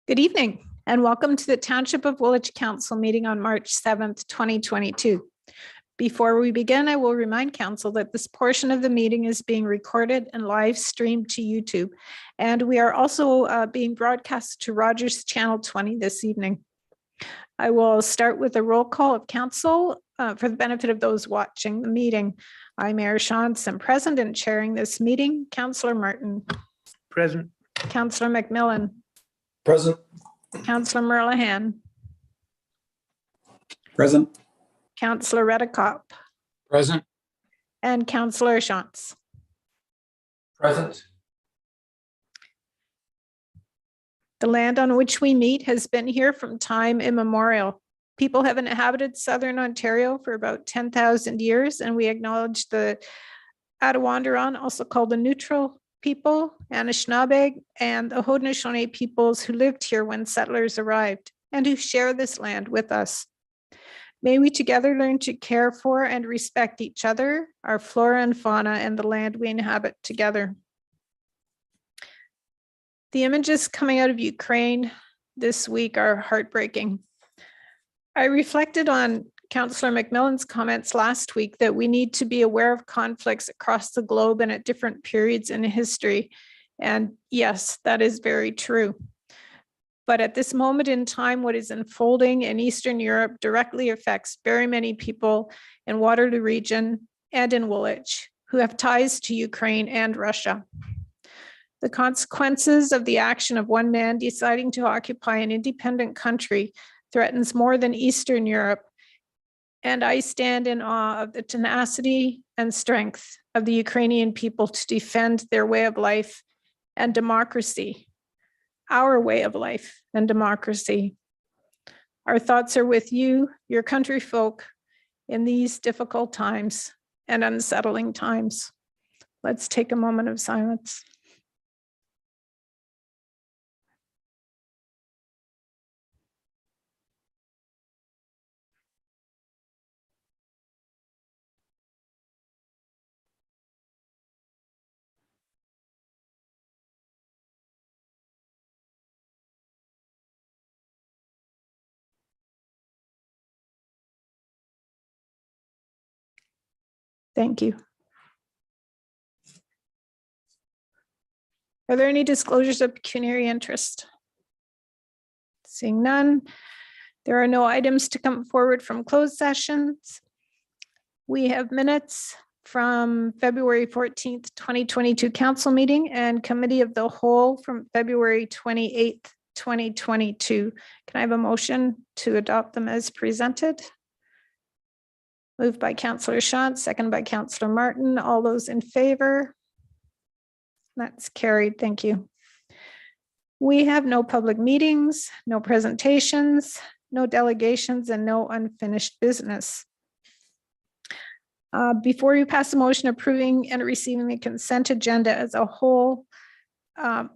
Good evening and welcome to the Township of Woolwich Council meeting on March 7th, 2022. Before we begin, I will remind Council that this portion of the meeting is being recorded and live streamed to YouTube. And we are also being broadcast to Rogers Channel 20 this evening. I will start with a roll call of Council for the benefit of those watching the meeting. I'm Mayor Shantz, I'm present and chairing this meeting. Councillor Martin. Present. Councillor McMillan. Present. Councillor Merlehan. Present. Councillor Redekop. Present. And Councillor Shantz. Present. The land on which we meet has been here from time immemorial. People have inhabited Southern Ontario for about 10,000 years, and we acknowledge the Attawandaron, also called the Neutral people, Anishinaabe, and the Haudenosaunee peoples who lived here when settlers arrived and who share this land with us. May we together learn to care for and respect each other, our flora and fauna, and the land we inhabit together. The images coming out of Ukraine this week are heartbreaking. I reflected on Councillor McMillan's comments last week that we need to be aware of conflicts across the globe and at different periods in history. And yes, that is very true. But at this moment in time, what is unfolding in Eastern Europe directly affects very many people in Waterloo region and in Woolwich who have ties to Ukraine and Russia. The consequences of the action of one man deciding to occupy an independent country threatens more than Eastern Europe. And I stand in awe of the tenacity and strength of the Ukrainian people to defend their way of life and democracy, our way of life and democracy. Our thoughts are with you, your country folk, in these difficult times and unsettling times. Let's take a moment of silence. Thank you. Are there any disclosures of pecuniary interest? Seeing none, there are no items to come forward from closed sessions. We have minutes from February 14th, 2022 council meeting and committee of the whole from February 28th, 2022. Can I have a motion to adopt them as presented? Moved by Councillor Shantz, second by Councillor Martin. All those in favor? That's carried. Thank you. We have no public meetings, no presentations, no delegations, and no unfinished business. Before you pass a motion approving and receiving the consent agenda as a whole, well,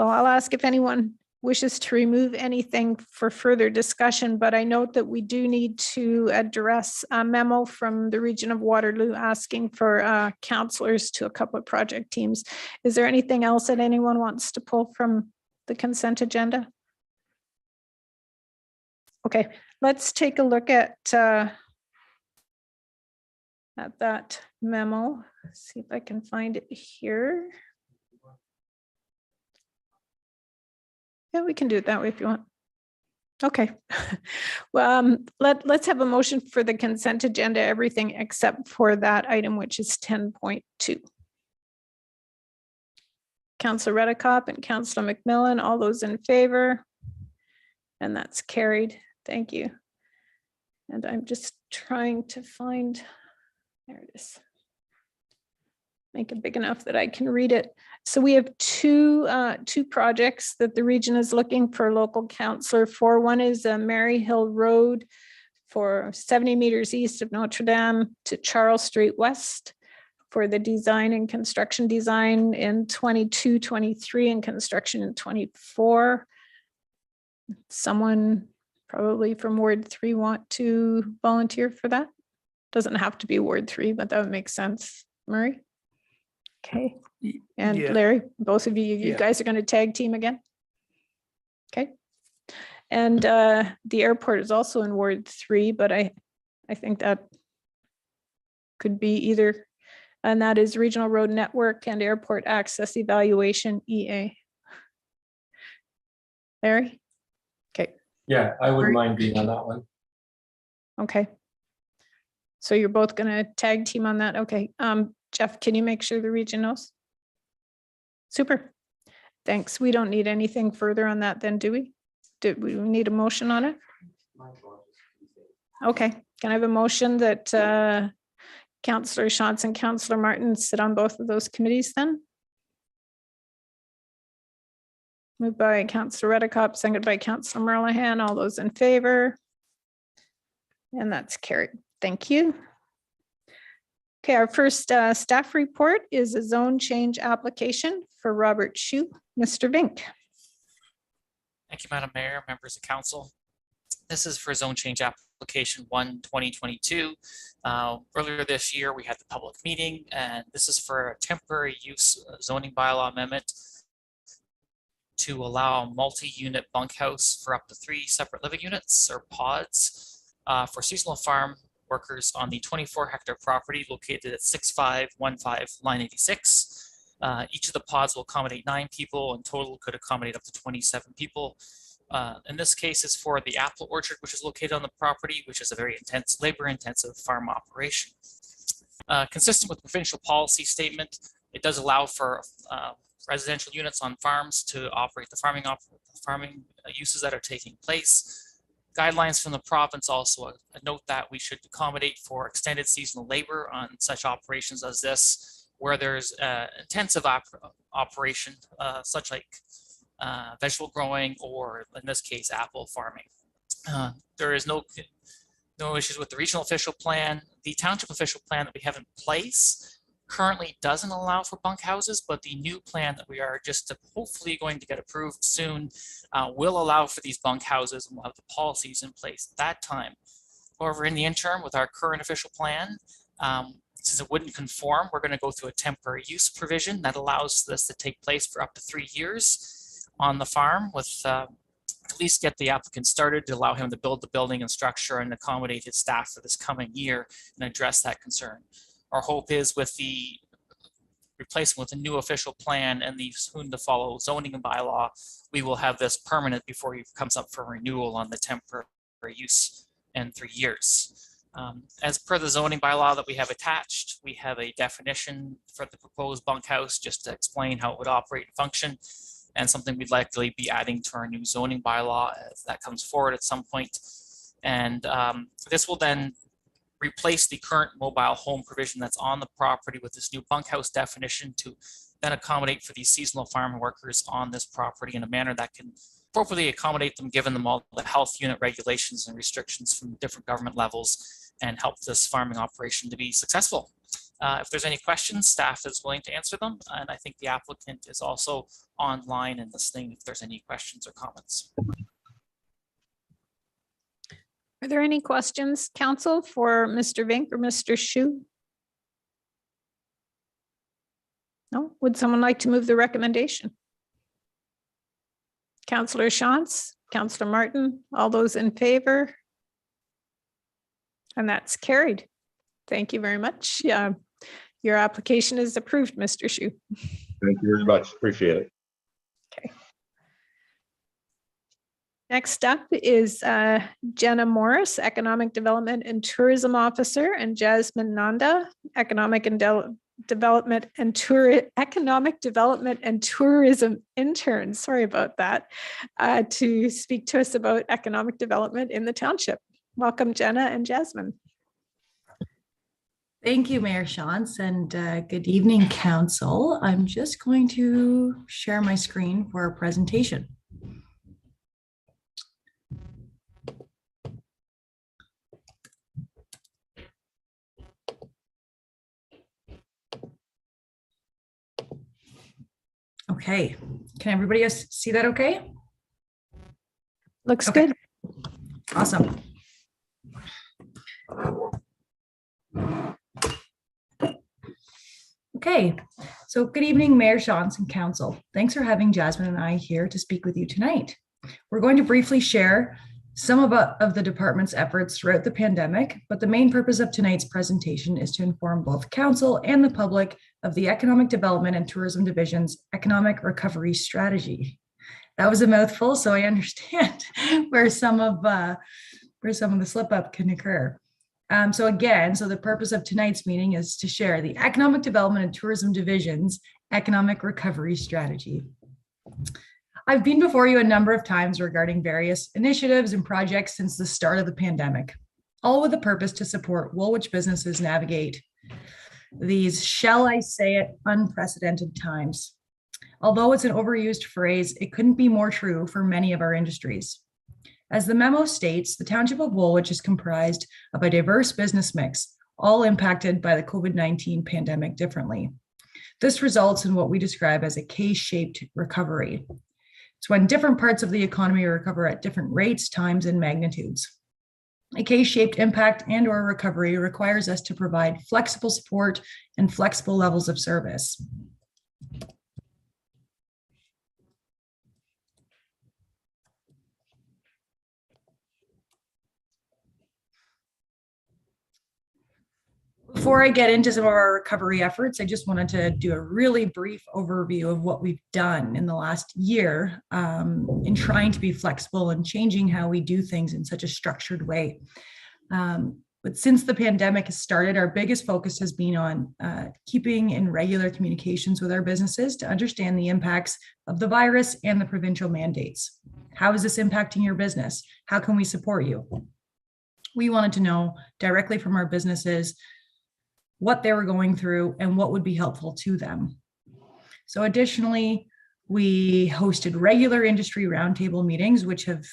I'll ask if anyone wishes to remove anything for further discussion, but I note that we do need to address a memo from the region of Waterloo asking for councillors to a couple of project teams. Is there anything else that anyone wants to pull from the consent agenda? Okay, let's take a look at that memo. See if I can find it here. Yeah, we can do it that way if you want. Okay. Well, let's have a motion for the consent agenda, everything except for that item, which is 10.2. Councillor Redekop and Councillor McMillan, all those in favor? And that's carried. Thank you. And I'm just trying to find, there it is. Make it big enough that I can read it. So we have two projects that the region is looking for local councillor for. One is Mary Hill Road for 70 meters east of Notre Dame to Charles Street West for the design and construction design in 22, 23 and construction in 24. Someone probably from Ward 3 want to volunteer for that? Doesn't have to be Ward 3, but that would make sense. Murray? Okay, and Yeah. Larry, both of you guys are going to tag team again? Okay. And the airport is also in Ward 3, but I think that could be either. And that is Regional Road Network and Airport Access Evaluation, EA. Larry? Okay. Yeah, I wouldn't mind being on that one. Okay. So you're both going to tag team on that? Okay. Jeff, can you make sure the region knows? Super. Thanks. We don't need anything further on that then, do we? Do we need a motion on it? Okay. Can I have a motion that Councillor Shantz and Councillor Martin sit on both of those committees then? Moved by Councillor Redekop, seconded by Councillor Merlehan. All those in favor? And that's carried. Thank you. Okay, our first staff report is a zone change application for Robert Shue. Mr. Vink. Thank you, Madam Mayor, members of council. This is for zone change application 1/2022. Earlier this year, we had the public meeting, and this is for a temporary use zoning bylaw amendment to allow a multi-unit bunkhouse for up to 3 separate living units or pods for seasonal farm workers on the 24-hectare property located at 6515 line 86. Each of the pods will accommodate 9 people, and total could accommodate up to 27 people. In this case, is for the apple orchard, which is located on the property, which is a very intense, labor-intensive farm operation. Consistent with provincial policy statement, it does allow for residential units on farms to operate the farming uses that are taking place. Guidelines from the province also note that we should accommodate for extended seasonal labor on such operations as this, where there's intensive operation, such like vegetable growing, or in this case, apple farming. There is no issues with the regional official plan. The township official plan that we have in place currently doesn't allow for bunkhouses, but the new plan that we are just hopefully going to get approved soon will allow for these bunkhouses, and we'll have the policies in place at that time. However, in the interim, with our current official plan, since it wouldn't conform, we're going to go through a temporary use provision that allows this to take place for up to 3 years on the farm, with at least get the applicant started to allow him to build the building and structure and accommodate his staff for this coming year and address that concern. Our hope is with the replacement with a new official plan and the soon to follow zoning and bylaw, we will have this permanent before he comes up for renewal on the temporary use in 3 years. As per the zoning bylaw that we have attached, we have a definition for the proposed bunkhouse just to explain how it would operate and function, and something we'd likely be adding to our new zoning bylaw as that comes forward at some point. And this will then replace the current mobile home provision that's on the property with this new bunkhouse definition to then accommodate for these seasonal farm workers on this property in a manner that can appropriately accommodate them, given them all the health unit regulations and restrictions from different government levels, and help this farming operation to be successful. If there's any questions, staff is willing to answer them, and I think the applicant is also online and listening if there's any questions or comments. Are there any questions, council, for Mr. Vink or Mr. Shue? No? Would someone like to move the recommendation? Councillor Shantz, Councillor Martin, all those in favor? And that's carried. Thank you very much. Your application is approved, Mr. Shue. Thank you very much. Appreciate it. Okay. Next up is Jenna Morris, Economic Development and Tourism Officer, and Jasmine Nanda, Economic Development and Tourism Intern. Sorry about that. To speak to us about economic development in the township. Welcome, Jenna and Jasmine. Thank you, Mayor Shantz, and good evening, Council. I'm just going to share my screen for a presentation. Okay, can everybody else see that okay? Looks Okay. good. Awesome. Okay, so good evening, Mayor Shantz and Council. Thanks for having Jasmine and I here to speak with you tonight. We're going to briefly share some of the department's efforts throughout the pandemic, but the main purpose of tonight's presentation is to inform both council and the public of the Economic Development and Tourism Division's Economic Recovery Strategy. That was a mouthful, so I understand where some of the slip up can occur. So the purpose of tonight's meeting is to share the Economic Development and Tourism Division's Economic Recovery Strategy. I've been before you a number of times regarding various initiatives and projects since the start of the pandemic, all with the purpose to support Woolwich businesses navigate these, shall I say it, unprecedented times. Although it's an overused phrase, it couldn't be more true for many of our industries. As the memo states, the Township of Woolwich is comprised of a diverse business mix, all impacted by the COVID-19 pandemic differently. This results in what we describe as a K-shaped recovery. It's when different parts of the economy recover at different rates, times, and magnitudes. A K-shaped impact and/or recovery requires us to provide flexible support and flexible levels of service. Before I get into some of our recovery efforts, I just wanted to do a really brief overview of what we've done in the last year in trying to be flexible and changing how we do things in such a structured way. But since the pandemic has started, our biggest focus has been on keeping in regular communications with our businesses to understand the impacts of the virus and the provincial mandates. How is this impacting your business? How can we support you? We wanted to know directly from our businesses what they were going through and what would be helpful to them. So additionally, we hosted regular industry roundtable meetings, which have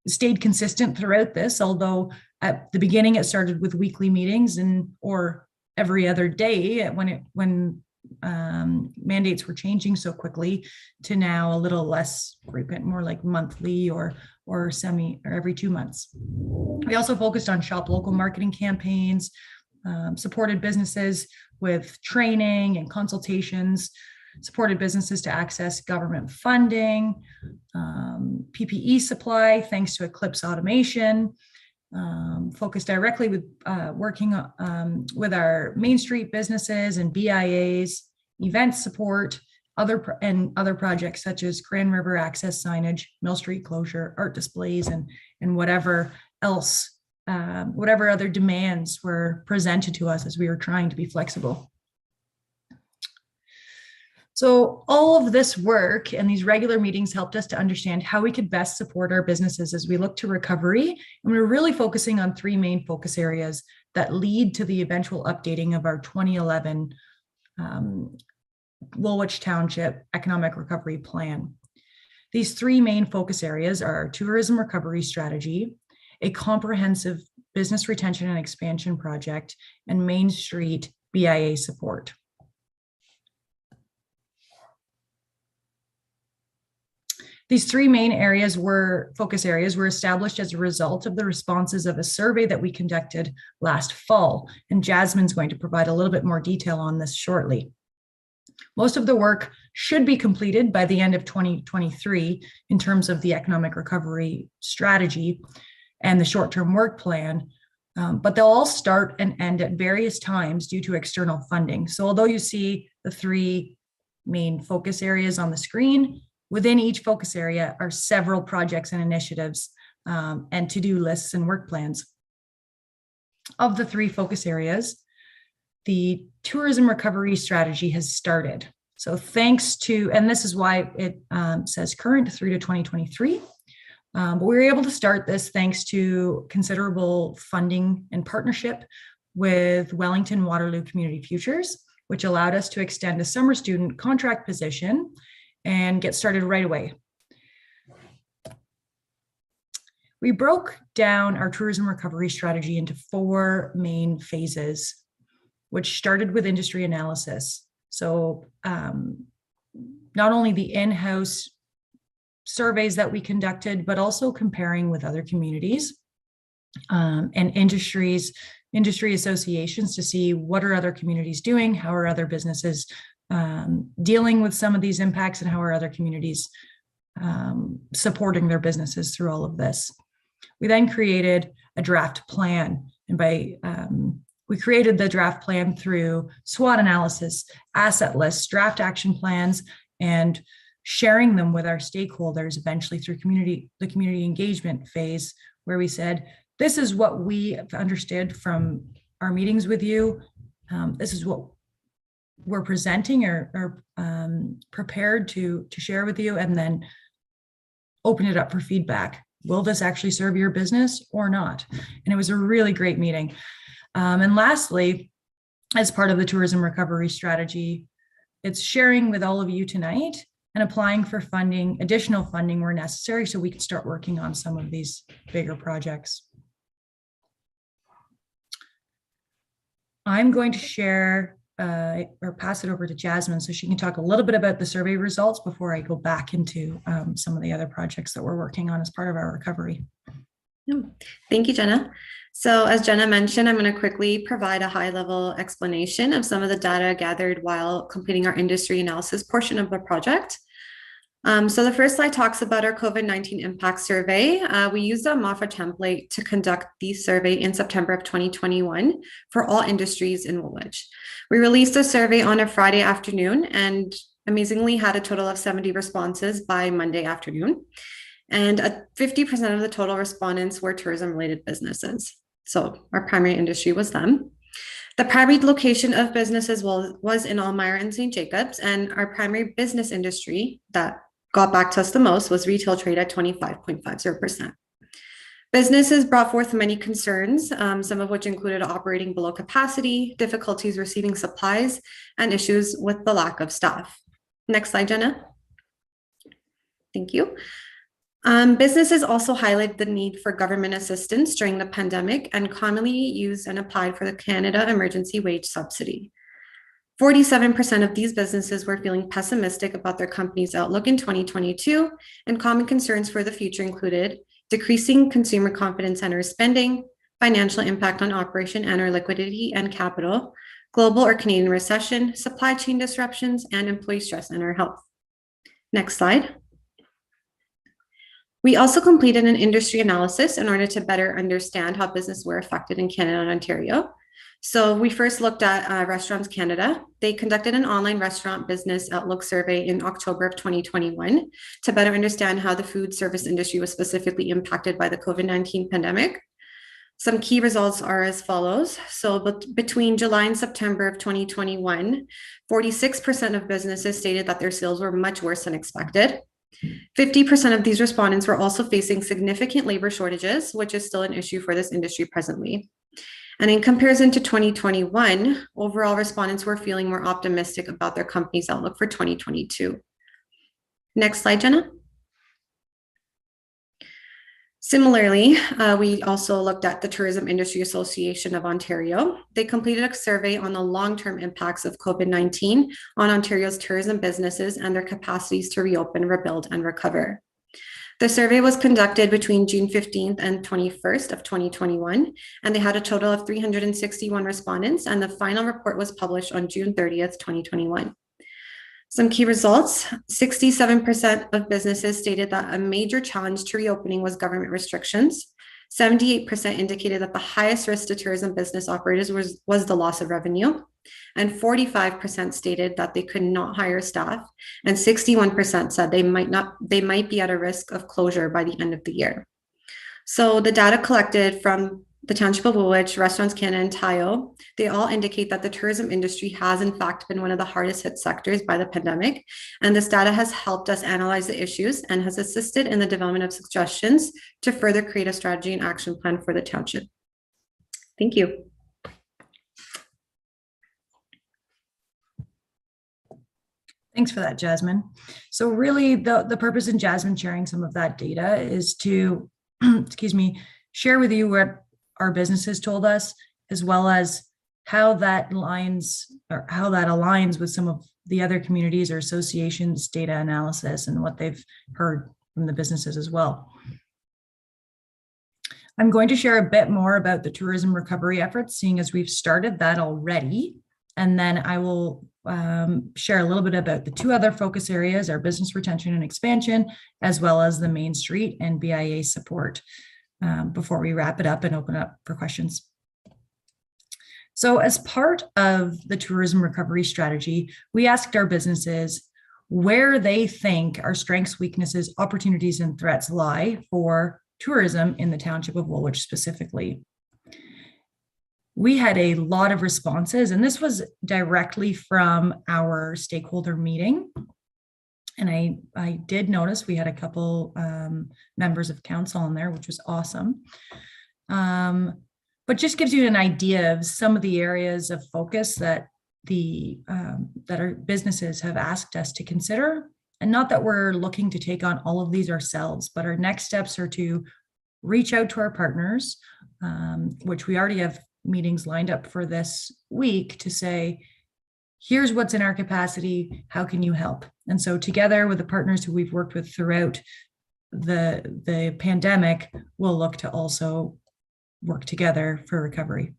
stayed consistent throughout this, although at the beginning it started with weekly meetings or every other day when mandates were changing so quickly to now a little less frequent, more like monthly or every 2 months. We also focused on shop local marketing campaigns, supported businesses with training and consultations, supported businesses to access government funding, PPE supply, thanks to Eclipse Automation, focused directly with working with our Main Street businesses and BIAs, event support, other projects such as Grand River access signage, Mill Street closure, art displays, and whatever else, whatever other demands were presented to us as we were trying to be flexible. So all of this work and these regular meetings helped us to understand how we could best support our businesses as we look to recovery. And we were really focusing on 3 main focus areas that lead to the eventual updating of our 2011 Woolwich Township Economic Recovery Plan. These 3 main focus areas are tourism recovery strategy, a comprehensive business retention and expansion project, and Main Street BIA support. These 3 main focus areas were established as a result of the responses of a survey that we conducted last fall, and Jasmine's going to provide a little bit more detail on this shortly. Most of the work should be completed by the end of 2023 in terms of the economic recovery strategy and the short-term work plan, but they'll all start and end at various times due to external funding. So although you see the 3 main focus areas on the screen, within each focus area are several projects and initiatives and to-do lists and work plans. Of the 3 focus areas, the tourism recovery strategy has started. So thanks to, and this is why it says current through to 2023, but we were able to start this thanks to considerable funding and partnership with Wellington Waterloo Community Futures, which allowed us to extend a summer student contract position and get started right away. We broke down our tourism recovery strategy into 4 main phases, which started with industry analysis. So not only the in-house surveys that we conducted, but also comparing with other communities and industry associations to see what are other communities doing, how are other businesses dealing with some of these impacts, and how are other communities supporting their businesses through all of this. We then created a draft plan, and we created the draft plan through SWOT analysis, asset lists, draft action plans, and sharing them with our stakeholders eventually through the community engagement phase, where we said, this is what we understood from our meetings with you. This is what we're presenting or prepared to share with you, and then open it up for feedback. Will this actually serve your business or not? And it was a really great meeting. And lastly, as part of the tourism recovery strategy, it's sharing with all of you tonight and applying for funding, additional funding where necessary, so we can start working on some of these bigger projects. I'm going to share or pass it over to Jasmine so she can talk a little bit about the survey results before I go back into some of the other projects that we're working on as part of our recovery. Thank you, Jenna. So as Jenna mentioned, I'm going to quickly provide a high-level explanation of some of the data gathered while completing our industry analysis portion of the project. So the first slide talks about our COVID-19 impact survey. We used a MAFA template to conduct the survey in September of 2021 for all industries in Woolwich. We released a survey on a Friday afternoon and amazingly had a total of 70 responses by Monday afternoon. And 50% of the total respondents were tourism-related businesses. So our primary industry was them. The primary location of businesses was in Almira and St. Jacobs, and our primary business industry that got back to us the most was retail trade at 25.50%. Businesses brought forth many concerns, some of which included operating below capacity, difficulties receiving supplies, and issues with the lack of staff. Next slide, Jenna. Thank you. Businesses also highlighted the need for government assistance during the pandemic and commonly used and applied for the Canada Emergency Wage Subsidy. 47% of these businesses were feeling pessimistic about their company's outlook in 2022, and common concerns for the future included decreasing consumer confidence and or spending, financial impact on operation and or liquidity and capital, global or Canadian recession, supply chain disruptions, and employee stress and or health. Next slide. We also completed an industry analysis in order to better understand how businesses were affected in Canada and Ontario. So we first looked at Restaurants Canada. They conducted an online restaurant business outlook survey in October of 2021 to better understand how the food service industry was specifically impacted by the COVID-19 pandemic. Some key results are as follows. So between July and September of 2021, 46% of businesses stated that their sales were much worse than expected. 50% of these respondents were also facing significant labor shortages, which is still an issue for this industry presently. And in comparison to 2021, overall respondents were feeling more optimistic about their company's outlook for 2022. Next slide, Jenna. Similarly, we also looked at the Tourism Industry Association of Ontario. They completed a survey on the long-term impacts of COVID-19 on Ontario's tourism businesses and their capacities to reopen, rebuild, and recover. The survey was conducted between June 15th and 21st of 2021, and they had a total of 361 respondents, and the final report was published on June 30th, 2021. Some key results: 67% of businesses stated that a major challenge to reopening was government restrictions. 78% indicated that the highest risk to tourism business operators was the loss of revenue. And 45% stated that they could not hire staff. And 61% said they might be at a risk of closure by the end of the year. So the data collected from the Township of Woolwich, Restaurants Canada, and TIO, they all indicate that the tourism industry has in fact been one of the hardest hit sectors by the pandemic. And this data has helped us analyze the issues and has assisted in the development of suggestions to further create a strategy and action plan for the township. Thank you. Thanks for that, Jasmine. So really the purpose in Jasmine sharing some of that data is to, share with you what our businesses told us, as well as how that aligns with some of the other communities or associations' data analysis and what they've heard from the businesses as well. I'm going to share a bit more about the tourism recovery efforts, seeing as we've started that already, and then I will share a little bit about the two other focus areas, our business retention and expansion, as well as the Main Street and BIA support, before we wrap it up and open up for questions. So as part of the tourism recovery strategy, we asked our businesses where they think our strengths, weaknesses, opportunities, and threats lie for tourism in the Township of Woolwich specifically. We had a lot of responses, and this was directly from our stakeholder meeting. And I did notice we had a couple members of council in there, which was awesome. But just gives you an idea of some of the areas of focus that that our businesses have asked us to consider. And not that we're looking to take on all of these ourselves, but our next steps are to reach out to our partners, which we already have meetings lined up for this week, to say, here's what's in our capacity, how can you help? And so together with the partners who we've worked with throughout the pandemic, we'll look to also work together for recovery.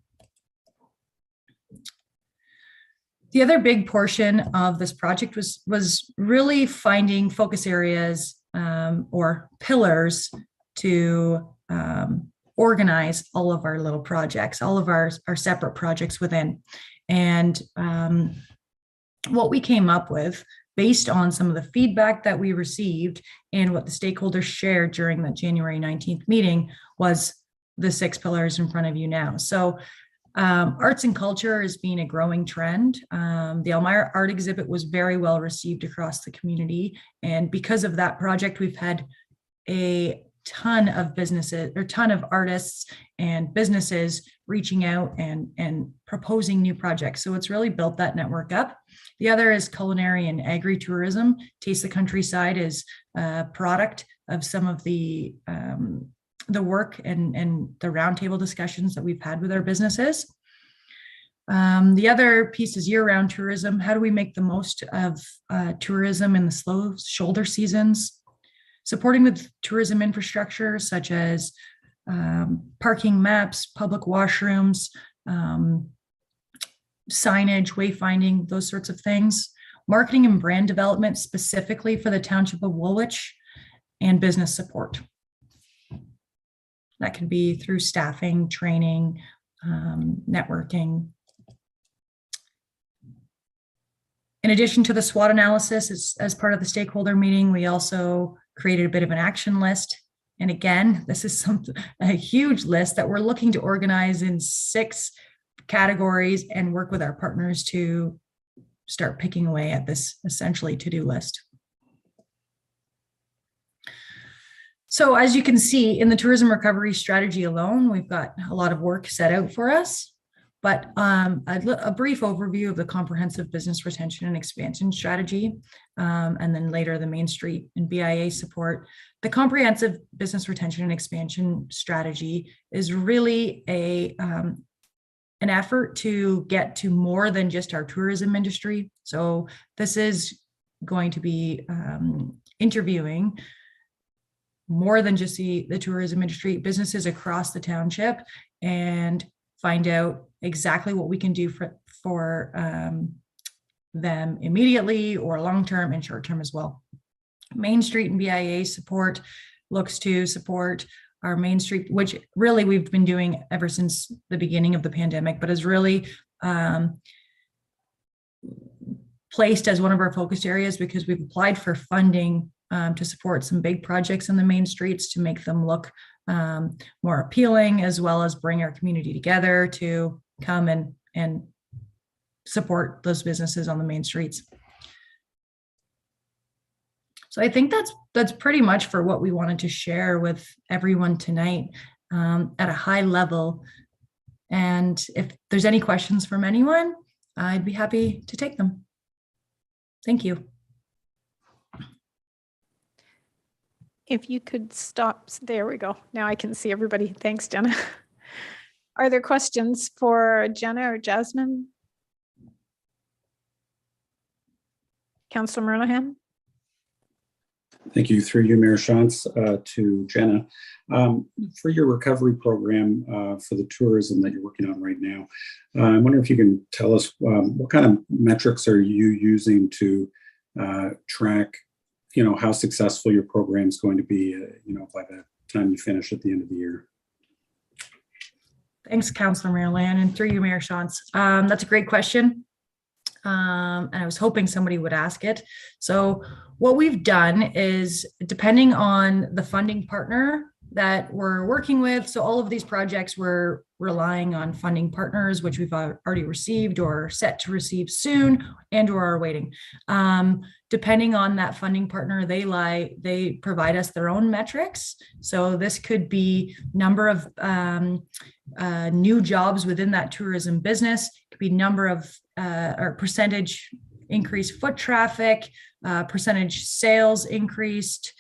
The other big portion of this project was really finding focus areas or pillars to organize all of our little projects, all of our separate projects within. And what we came up with, based on some of the feedback that we received and what the stakeholders shared during the January 19th meeting, was the 6 pillars in front of you now. So arts and culture is being a growing trend. The Elmira art exhibit was very well received across the community. And because of that project, we've had a ton of businesses or ton of artists and businesses reaching out and proposing new projects. So it's really built that network up. The other is culinary and agri-tourism. Taste the Countryside is a product of some of the work and the roundtable discussions that we've had with our businesses. The other piece is year-round tourism. How do we make the most of tourism in the slow shoulder seasons? Supporting with tourism infrastructure such as parking maps, public washrooms, signage, wayfinding, those sorts of things. Marketing and brand development specifically for the Township of Woolwich, and business support. That can be through staffing, training, networking. In addition to the SWOT analysis, as part of the stakeholder meeting, we also created a bit of an action list. And again, this is a huge list that we're looking to organize in 6 categories and work with our partners to start picking away at this essentially to-do list. So as you can see, in the tourism recovery strategy alone, we've got a lot of work set out for us. But a brief overview of the comprehensive business retention and expansion strategy, and then later the Main Street and BIA support. The comprehensive business retention and expansion strategy is really an effort to get to more than just our tourism industry. So this is going to be interviewing more than just the tourism industry, businesses across the township, and find out exactly what we can do for them immediately or long-term and short-term as well. Main Street and BIA support looks to support our Main Street, which really we've been doing ever since the beginning of the pandemic, but is really placed as one of our focus areas because we've applied for funding to support some big projects in the main streets to make them look more appealing, as well as bring our community together to come and support those businesses on the main streets. So I think that's pretty much for what we wanted to share with everyone tonight at a high level. And if there's any questions from anyone, I'd be happy to take them. Thank you. If you could stop, there we go. Now I can see everybody. Thanks, Jenna. Are there questions for Jenna or Jasmine? Councillor Murlahan? Thank you. Through you, Mayor Shantz, to Jenna. For your recovery program for the tourism that you're working on right now, I wonder if you can tell us what kind of metrics are you using to track, how successful your program is going to be, by the time you finish at the end of the year. Thanks, Councillor Maryland, and through you, Mayor Shantz. That's a great question. And I was hoping somebody would ask it. So what we've done is, depending on the funding partner that we're working with, so all of these projects we're relying on funding partners, which we've already received or set to receive soon and or are waiting. Depending on that funding partner, they provide us their own metrics. So this could be number of new jobs within that tourism business, it could be number of or percentage increased foot traffic, percentage sales increased,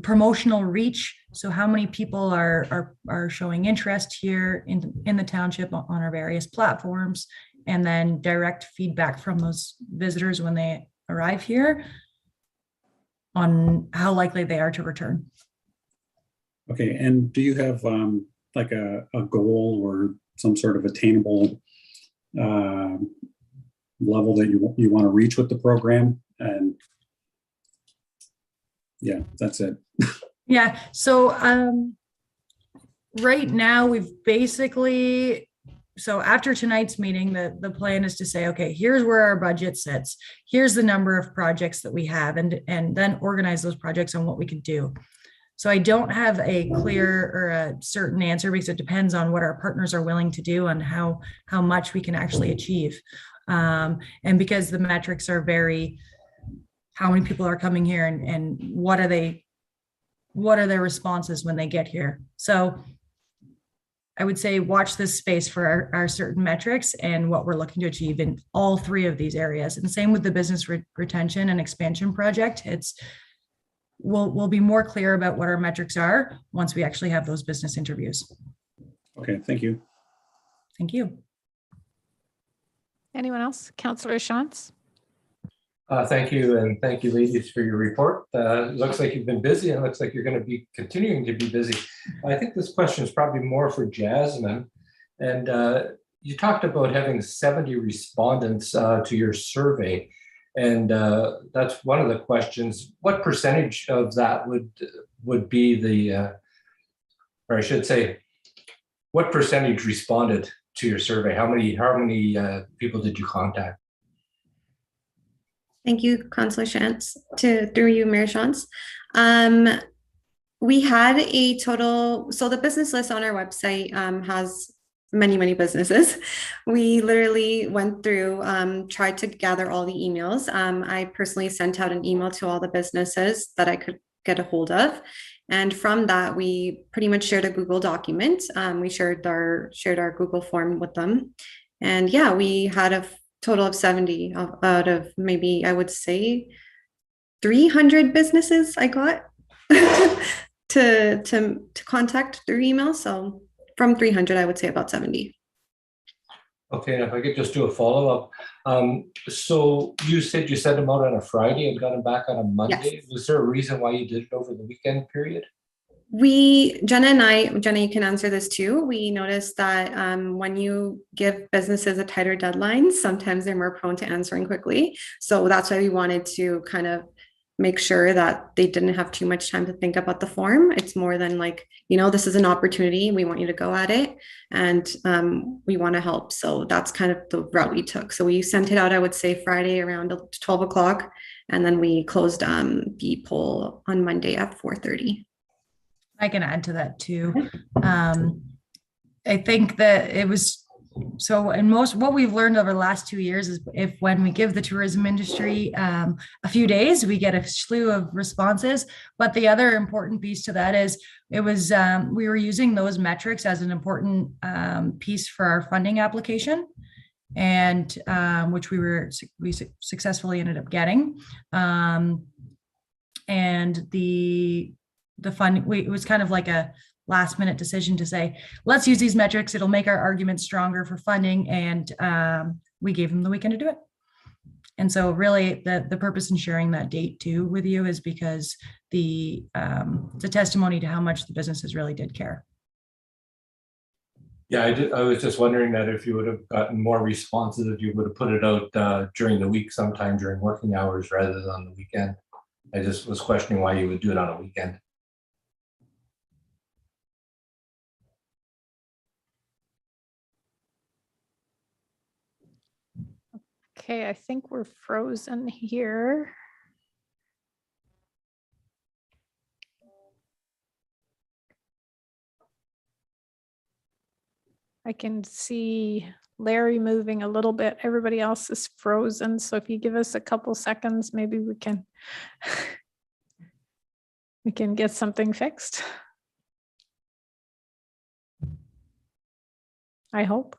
promotional reach. So how many people are showing interest here in the township on our various platforms, and then direct feedback from those visitors when they arrive here on how likely they are to return. Okay, and do you have like a goal or some sort of attainable level that you want to reach with the program? And yeah, that's it. Yeah, so right now we've basically, so after tonight's meeting, the plan is to say, okay, here's where our budget sits, here's the number of projects that we have, and then organize those projects on what we can do. So I don't have a clear or a certain answer, because it depends on what our partners are willing to do and how much we can actually achieve. And because the metrics are very, how many people are coming here and what are their responses when they get here. So I would say watch this space for our certain metrics and what we're looking to achieve in all three of these areas. And same with the business retention and expansion project. We'll be more clear about what our metrics are once we actually have those business interviews. Okay, thank you. Thank you. Anyone else? Councillor Shantz? Thank you, and thank you, ladies, for your report. It looks like you've been busy, and it looks like you're going to be continuing to be busy. I think this question is probably more for Jasmine. And you talked about having 70 respondents to your survey. And that's one of the questions. What percentage of that would be the, or I should say, what percentage responded to your survey? How many people did you contact? Thank you, Councillor Shantz. Through you, Mayor Shantz. We had a total, so the business list on our website has many businesses. We literally went through, tried to gather all the emails. I personally sent out an email to all the businesses that I could get a hold of. And from that, we pretty much shared a Google document. We shared our Google form with them. And yeah, we had a total of 70 out of maybe, I would say, 300 businesses I got to contact through email. So from 300, I would say about 70. Okay, and if I could just do a follow-up. So you said you sent them out on a Friday and got them back on a Monday. Yes. Was there a reason why you did it over the weekend period? Jenna, you can answer this too. We noticed that when you give businesses a tighter deadline, sometimes they're more prone to answering quickly. So that's why we wanted to kind of make sure that they didn't have too much time to think about the form. It's more than like, this is an opportunity. We want you to go at it, and we want to help. So that's kind of the route we took. So we sent it out, I would say Friday around 12 o'clock, and then we closed the poll on Monday at 4:30. I can add to that too. I think that it was, so in what we've learned over the last 2 years is when we give the tourism industry a few days, we get a slew of responses. But the other important piece to that is we were using those metrics as an important piece for our funding application, and which we successfully ended up getting. And the fund, it was kind of like a last minute decision to say, let's use these metrics. It'll make our argument stronger for funding. And we gave them the weekend to do it. And so really the purpose in sharing that date too with you is because it's a testimony to how much the businesses really did care. Yeah, I was just wondering that if you would have gotten more responses, if you would have put it out during the week, sometime during working hours rather than on the weekend. I just was questioning why you would do it on a weekend. Okay, I think we're frozen here. I can see Larry moving a little bit. Everybody else is frozen. So if you give us a couple seconds, maybe we can get something fixed. I hope.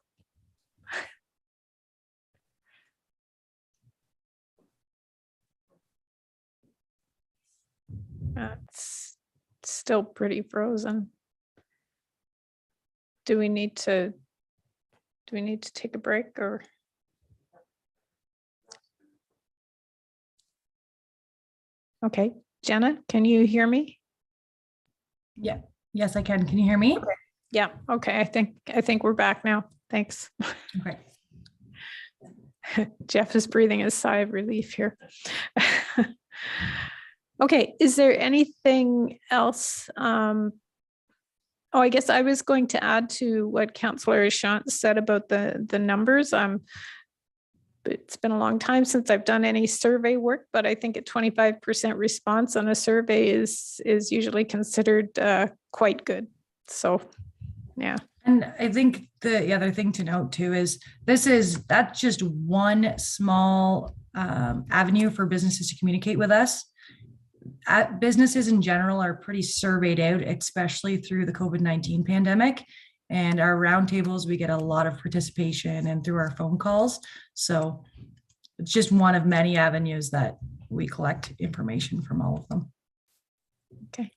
It's still pretty frozen. Do we need to take a break or? Okay, Jenna, can you hear me? Yeah. Yes, I can. Can you hear me? Okay. Yeah. Okay. I think we're back now. Thanks. Okay. Jeff is breathing a sigh of relief here. Okay. Is there anything else? Oh, I guess I was going to add to what Councillor Chant said about the numbers. It's been a long time since I've done any survey work, but I think a 25% response on a survey is usually considered quite good. So, yeah. And I think the other thing to note too is that's just one small avenue for businesses to communicate with us. Businesses in general are pretty surveyed out, especially through the COVID-19 pandemic. And our roundtables, we get a lot of participation and through our phone calls. So it's just one of many avenues that we collect information from all of them. Okay.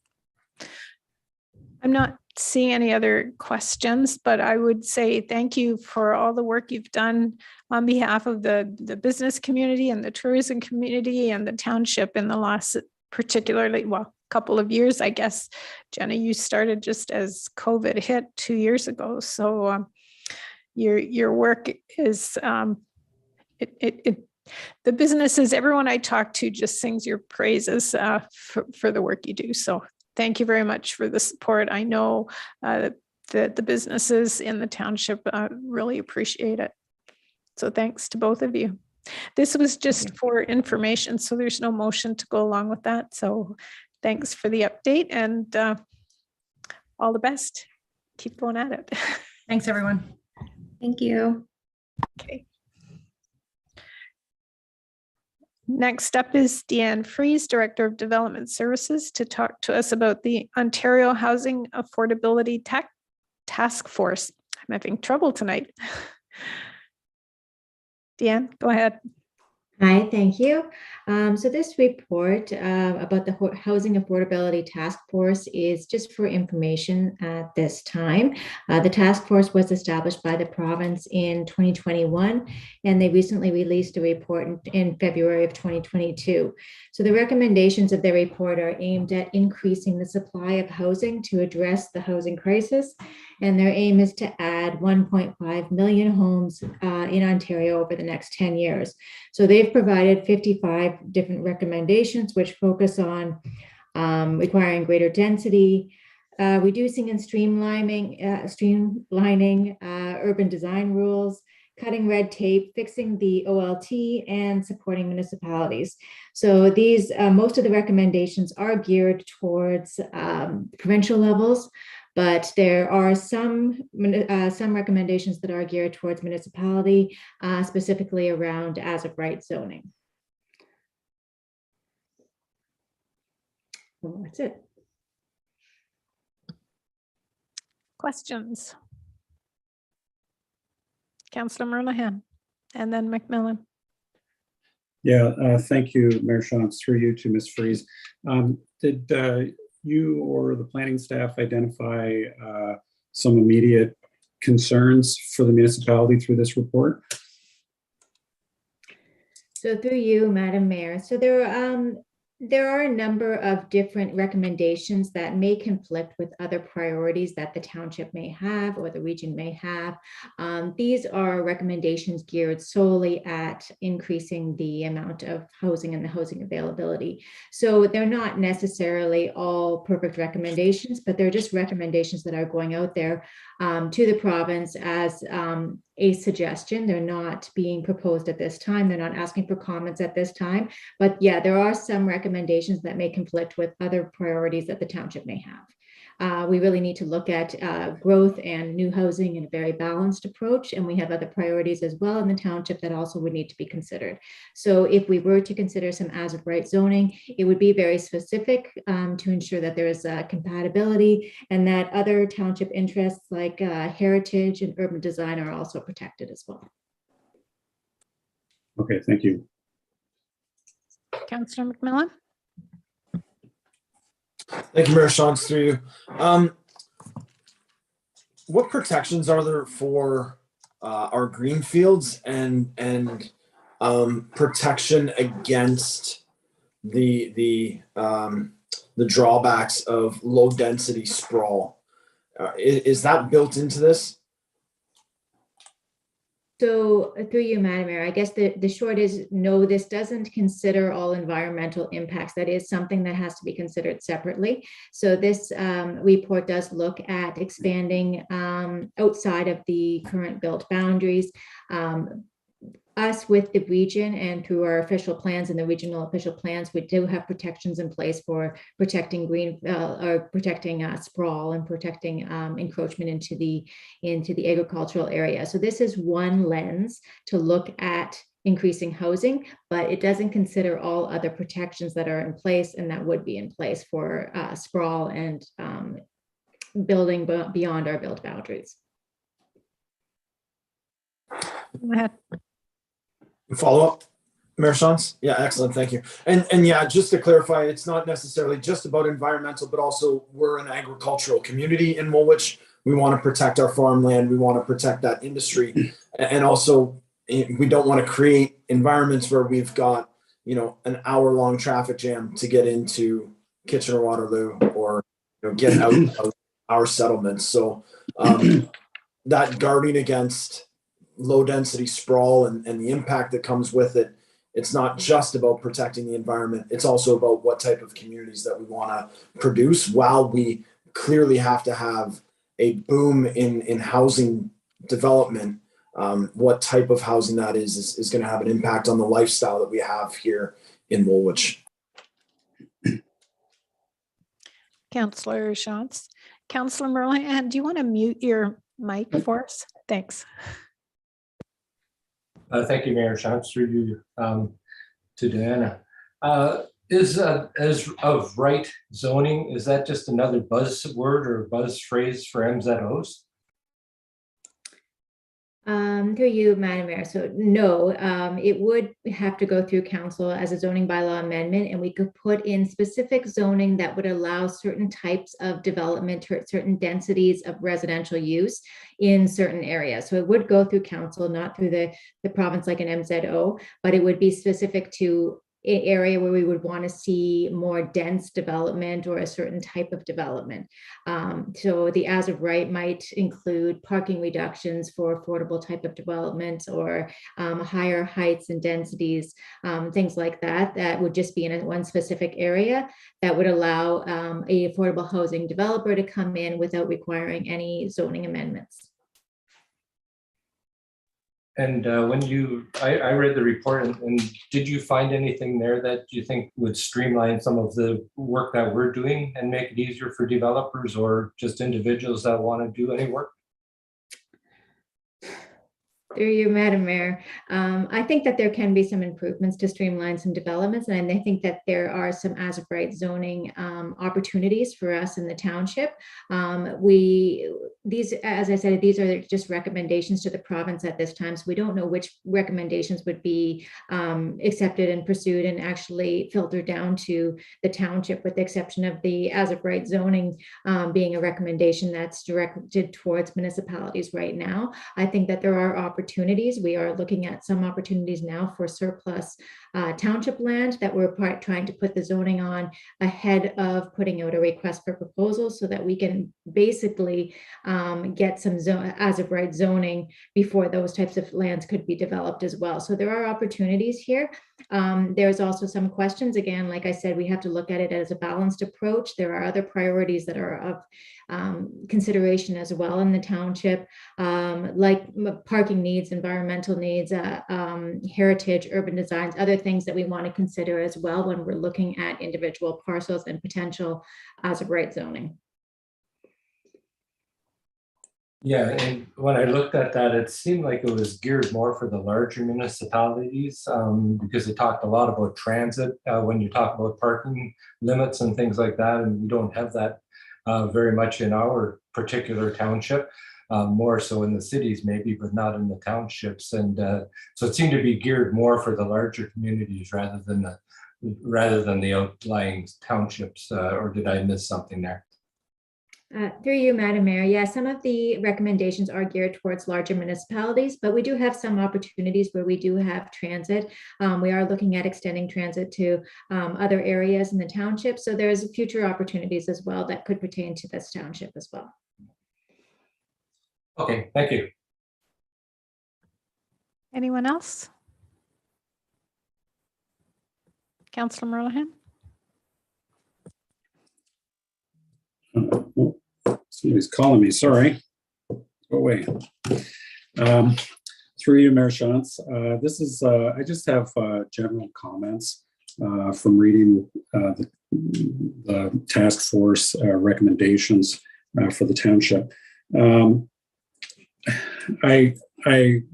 I'm not seeing any other questions, but I would say thank you for all the work you've done on behalf of the business community and the tourism community and the township in the last particularly, well, couple of years, I guess. Jenna, you started just as COVID hit 2 years ago. So your work is, the businesses, everyone I talk to just sings your praises for the work you do. So thank you very much for the support. I know that the businesses in the township really appreciate it. So thanks to both of you. This was just for information, so there's no motion to go along with that. So thanks for the update and all the best. Keep going at it. Thanks, everyone. Thank you. Okay. Next up is Deanne Fries, Director of Development Services, to talk to us about the Ontario Housing Affordability Task Force. I'm having trouble tonight. Deanne, go ahead. Hi, thank you. So this report about the Housing Affordability Task Force is just for information at this time. The task force was established by the province in 2021, and they recently released a report in February of 2022. So the recommendations of the report are aimed at increasing the supply of housing to address the housing crisis, and their aim is to add 1.5 million homes in Ontario over the next 10 years. So they've provided 55 different recommendations, which focus on requiring greater density, reducing and streamlining urban design rules, cutting red tape, fixing the OLT, and supporting municipalities. So these, most of the recommendations are geared towards provincial levels, but there are some recommendations that are geared towards municipality, specifically around as of right zoning. Well, that's it. Questions? Councillor Merlehan, and then McMillan. Yeah, thank you, Mayor Shantz, through you to Ms. Fries. Did you or the planning staff identify some immediate concerns for the municipality through this report? So through you, Madam Mayor. So there are a number of different recommendations that may conflict with other priorities that the township may have or the region may have. These are recommendations geared solely at increasing the amount of housing and the housing availability. So they're not necessarily all perfect recommendations, but they're just recommendations that are going out there to the province as a suggestion. They're not being proposed at this time. They're not asking for comments at this time. But yeah, there are some recommendations that may conflict with other priorities that the township may have. We really need to look at growth and new housing in a very balanced approach. And we have other priorities as well in the township that also would need to be considered. So if we were to consider some as of right zoning, it would be very specific to ensure that there is compatibility and that other township interests like heritage and urban design are also protected as well. Okay, thank you. Councillor McMillan? Thank you, Mayor Shantz, through you. What protections are there for our green fields and protection against the drawbacks of low density sprawl? Is that built into this? So through you, Madam Mayor, I guess the short is no, this doesn't consider all environmental impacts. That is something that has to be considered separately. So this report does look at expanding outside of the current built boundaries. Us with the region and through our official plans and the regional official plans, we do have protections in place for protecting green or protecting sprawl and protecting encroachment into the agricultural area. So this is one lens to look at increasing housing, but it doesn't consider all other protections that are in place and that would be in place for sprawl and building beyond our built boundaries. Go ahead. Follow up, Mayor Shantz? Yeah, excellent, thank you. And yeah, just to clarify, it's not necessarily just about environmental, but also we're an agricultural community in Woolwich. We want to protect our farmland. We want to protect that industry. And also we don't want to create environments where we've got, you know, an hour-long traffic jam to get into Kitchener-Waterloo or, you know, get out of our settlements. So that guarding against low density sprawl and the impact that comes with it, it's not just about protecting the environment. It's also about what type of communities that we want to produce, while we clearly have to have a boom in housing development. What type of housing that is going to have an impact on the lifestyle that we have here in Woolwich. Councillor Shantz. Councillor Merlin, do you want to mute your mic for us? Thanks. Thank you, Mayor Shantz, through you to Diana. Is as of right zoning, is that just another buzzword or buzz phrase for MZOs? Through you, Madam Mayor. So no, it would have to go through council as a zoning bylaw amendment, and we could put in specific zoning that would allow certain types of development or certain densities of residential use in certain areas. So it would go through council, not through the province like an MZO, but it would be specific to an area where we would want to see more dense development or a certain type of development. So the as of right might include parking reductions for affordable type of development or higher heights and densities, things like that. That would just be in one specific area that would allow a affordable housing developer to come in without requiring any zoning amendments. And when I read the report, and did you find anything there that you think would streamline some of the work that we're doing and make it easier for developers or just individuals that want to do any work? Through you, Madam Mayor. I think that there can be some improvements to streamline some developments, and I think that there are some as of right zoning opportunities for us in the township. These, as I said, these are just recommendations to the province at this time, so we don't know which recommendations would be accepted and pursued and actually filtered down to the township, with the exception of the as of right zoning being a recommendation that's directed towards municipalities right now. I think that there are opportunities opportunities. We are looking at some opportunities now for surplus township land that we're trying to put the zoning on ahead of putting out a request for proposals so that we can basically get some as of right zoning before those types of lands could be developed as well. So there are opportunities here. There's also some questions. Again, like I said, we have to look at it as a balanced approach. There are other priorities that are of consideration as well in the township, like parking needs, environmental needs, heritage, urban designs, other things that we want to consider as well when we're looking at individual parcels and potential as of right zoning. Yeah, and when I looked at that, it seemed like it was geared more for the larger municipalities, because they talked a lot about transit when you talk about parking limits and things like that, and we don't have that very much in our particular township, more so in the cities maybe, but not in the townships. And so it seemed to be geared more for the larger communities rather than the outlying townships, or did I miss something there? Through you, Madam Mayor. Yeah, some of the recommendations are geared towards larger municipalities, but we do have some opportunities where we do have transit. We are looking at extending transit to other areas in the township. So there's future opportunities as well that could pertain to this township as well. Okay, thank you. Anyone else? Councillor Merlehan? Somebody's calling me, sorry. Go away. Through you, Mayor Shantz. This is, I just have general comments from reading the task force recommendations for the township. I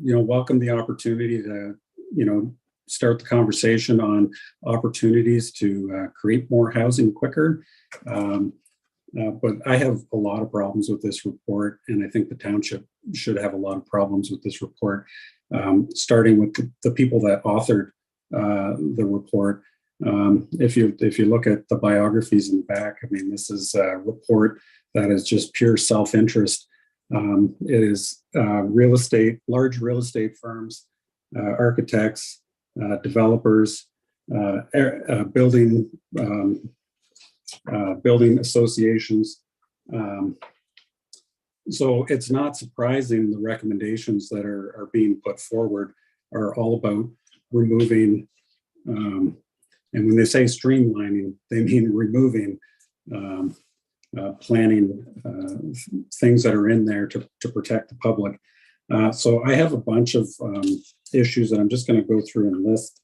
welcome the opportunity to, start the conversation on opportunities to create more housing quicker. But I have a lot of problems with this report, and I think the township should have a lot of problems with this report, starting with the people that authored the report. If you look at the biographies in the back, I mean, this is a report that is just pure self-interest. It is large real estate firms, architects, developers, building associations. So it's not surprising the recommendations that are being put forward are all about removing, and when they say streamlining, they mean removing planning things that are in there to protect the public. So I have a bunch of issues that I'm just going to go through and list.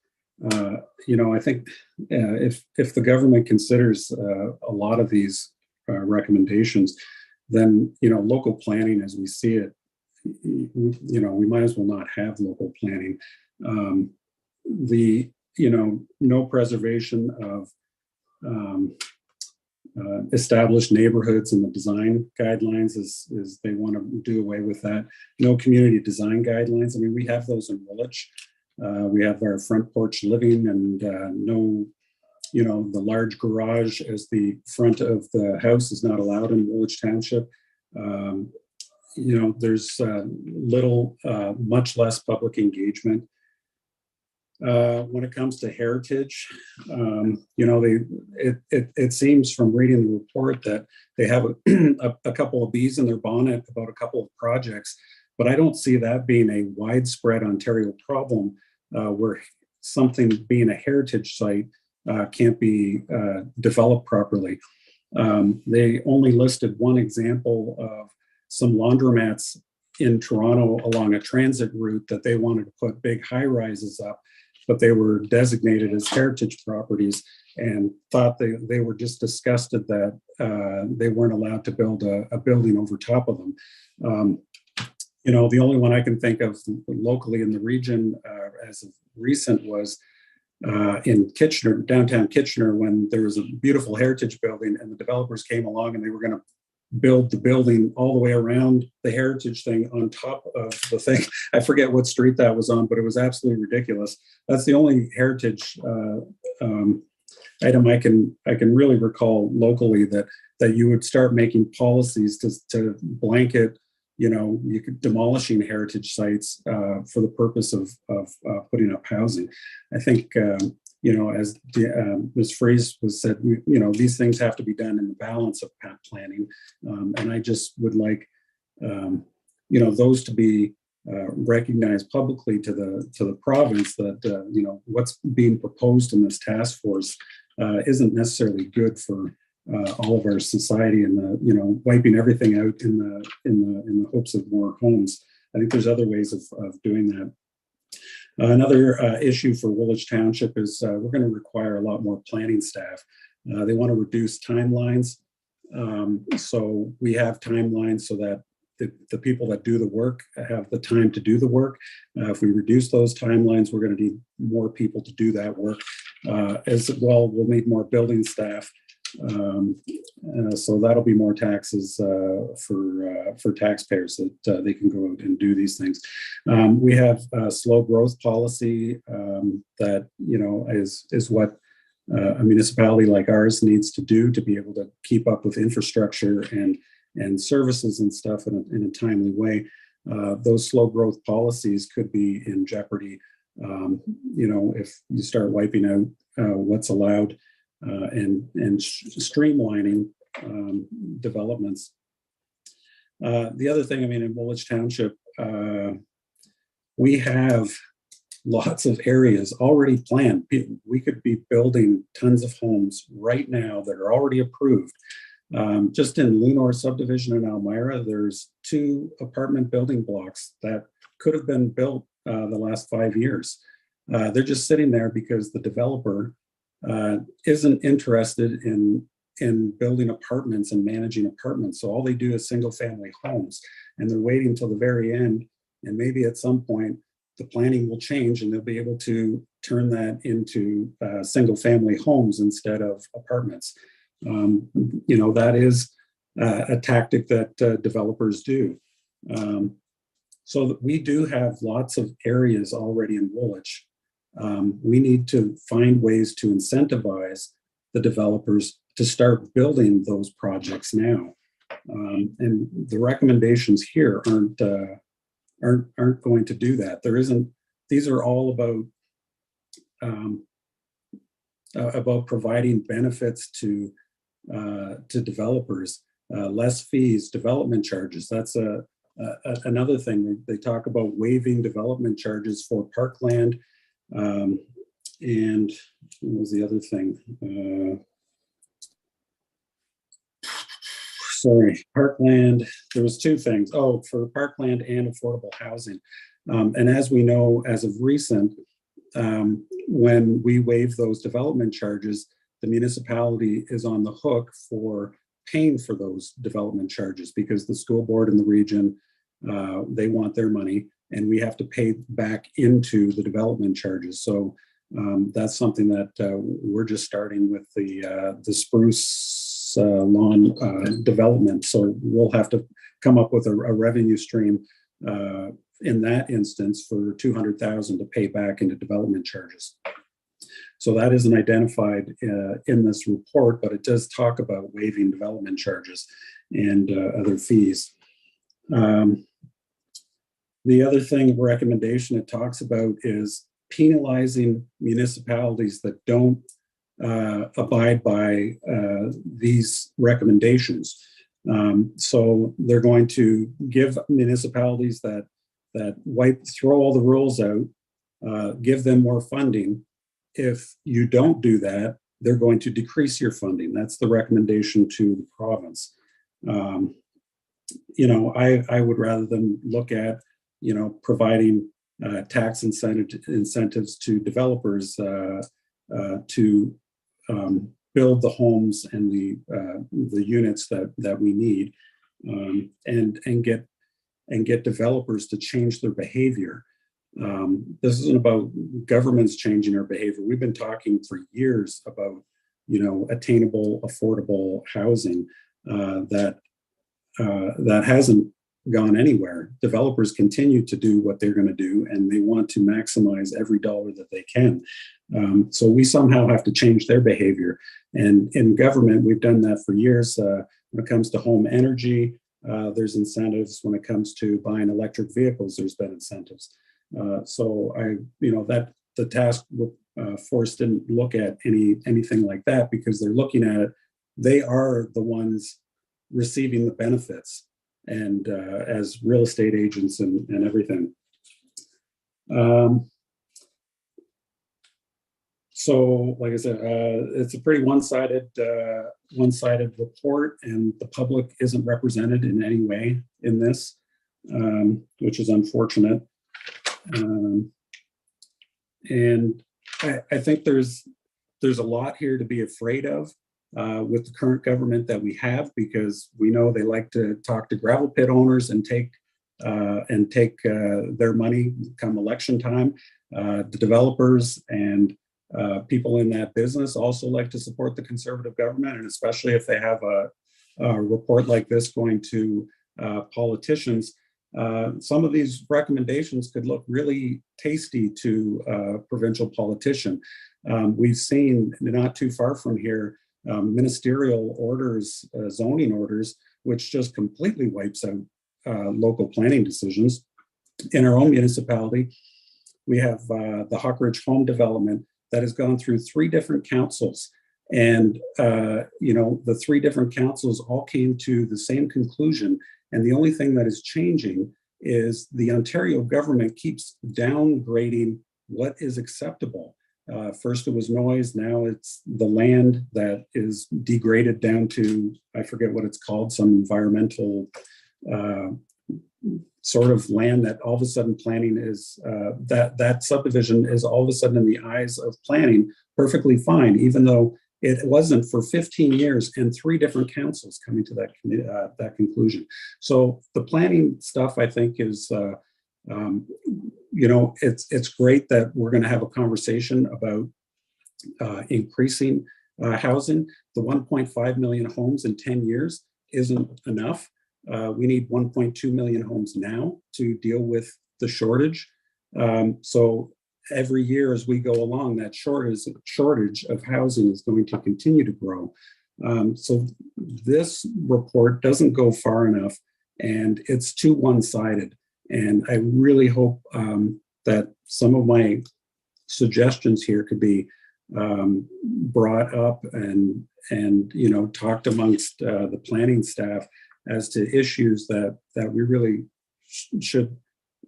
I think if the government considers a lot of these recommendations, then local planning as we see it, we might as well not have local planning. No preservation of established neighborhoods in the design guidelines is they want to do away with that. No community design guidelines. I mean, we have those in Woolwich. We have our front porch living, and the large garage as the front of the house is not allowed in Woolwich Township. There's much less public engagement. When it comes to heritage, it seems from reading the report that they have a couple of bees in their bonnet about a couple of projects, but I don't see that being a widespread Ontario problem where something being a heritage site can't be developed properly. They only listed one example of some laundromats in Toronto along a transit route that they wanted to put big high rises up, but they were designated as heritage properties and thought they were just disgusted that they weren't allowed to build a building over top of them. The only one I can think of locally in the region as of recent was in Kitchener, downtown Kitchener, when there was a beautiful heritage building and the developers came along and they were going to build the building all the way around the heritage thing on top of the thing. I forget what street that was on, but it was absolutely ridiculous. That's the only heritage item I can really recall locally that you would start making policies to blanket you could demolishing heritage sites for the purpose of putting up housing. I think, as Ms. Freeze was said, these things have to be done in the balance of planning. And I just would like, those to be recognized publicly to the province that, what's being proposed in this task force isn't necessarily good for all of our society, and wiping everything out in the hopes of more homes. I think there's other ways of doing that. Another issue for Woolwich Township is we're going to require a lot more planning staff. They want to reduce timelines, so we have timelines so that the people that do the work have the time to do the work. If we reduce those timelines, we're going to need more people to do that work. As well, we'll need more building staff. So that'll be more taxes for taxpayers that they can go out and do these things. We have a slow growth policy that is what a municipality like ours needs to do to be able to keep up with infrastructure and services and stuff in a timely way. Those slow growth policies could be in jeopardy, if you start wiping out what's allowed. And streamlining developments. The other thing, in Woolwich Township, we have lots of areas already planned. We could be building tons of homes right now that are already approved. Just in Lunor subdivision in Elmira, there's 2 apartment building blocks that could have been built the last 5 years. They're just sitting there because the developer isn't interested in building apartments and managing apartments. So all they do is single family homes, and they're waiting until the very end. And maybe at some point the planning will change and they'll be able to turn that into single family homes instead of apartments. That is a tactic that developers do. So we do have lots of areas already in Woolwich. We need to find ways to incentivize the developers to start building those projects now. And the recommendations here aren't going to do that. These are all about providing benefits to developers, less fees, development charges. That's another thing. They talk about waiving development charges for parkland. And what was the other thing? Parkland. There was 2 things. Oh, for parkland and affordable housing. And as we know, as of recent, when we waive those development charges, the municipality is on the hook for paying for those development charges because the school board in the region, they want their money, and we have to pay back into the development charges. So that's something that we're just starting with the spruce lawn development. So we'll have to come up with a revenue stream in that instance for $200,000 to pay back into development charges. So that isn't identified in this report, but it does talk about waiving development charges and other fees. The other thing, recommendation it talks about is penalizing municipalities that don't abide by these recommendations. So they're going to give municipalities that throw all the rules out, give them more funding. If you don't do that, they're going to decrease your funding. That's the recommendation to the province. I would rather than look at providing tax incentives to developers to build the homes and the units that we need, and get developers to change their behavior. This isn't about governments changing their behavior. We've been talking for years about attainable, affordable housing that hasn't gone anywhere. Developers continue to do what they're going to do, and they want to maximize every dollar that they can. So we somehow have to change their behavior. And in government, we've done that for years. When it comes to home energy, There's incentives when it comes to buying electric vehicles. There's been incentives. So that the task force didn't look at anything like that because they're looking at it. They are the ones receiving the benefits and as real estate agents and everything. So, like I said, it's a pretty one-sided report, and the public isn't represented in any way in this, which is unfortunate. And I think there's a lot here to be afraid of with the current government that we have, because we know they like to talk to gravel pit owners and take their money come election time. The developers and people in that business also like to support the conservative government, and especially if they have a report like this going to politicians. Some of these recommendations could look really tasty to a provincial politician. We've seen not too far from here ministerial orders, zoning orders, which just completely wipes out local planning decisions. In our own municipality, we have the Hawkridge home development that has gone through 3 different councils. And, the 3 different councils all came to the same conclusion. And the only thing that is changing is the Ontario government keeps downgrading what is acceptable. First it was noise, now it's the land that is degraded down to, I forget what it's called, some environmental sort of land that all of a sudden planning is, that subdivision is all of a sudden in the eyes of planning perfectly fine, even though it wasn't for 15 years and 3 different councils coming to that conclusion. So the planning stuff, I think, is, it's great that we're going to have a conversation about increasing housing. The 1.5 million homes in 10 years isn't enough. We need 1.2 million homes now to deal with the shortage. So every year as we go along, that shortage of housing is going to continue to grow. So this report doesn't go far enough, and it's too one-sided. And I really hope that some of my suggestions here could be brought up and talked amongst the planning staff as to issues that we really should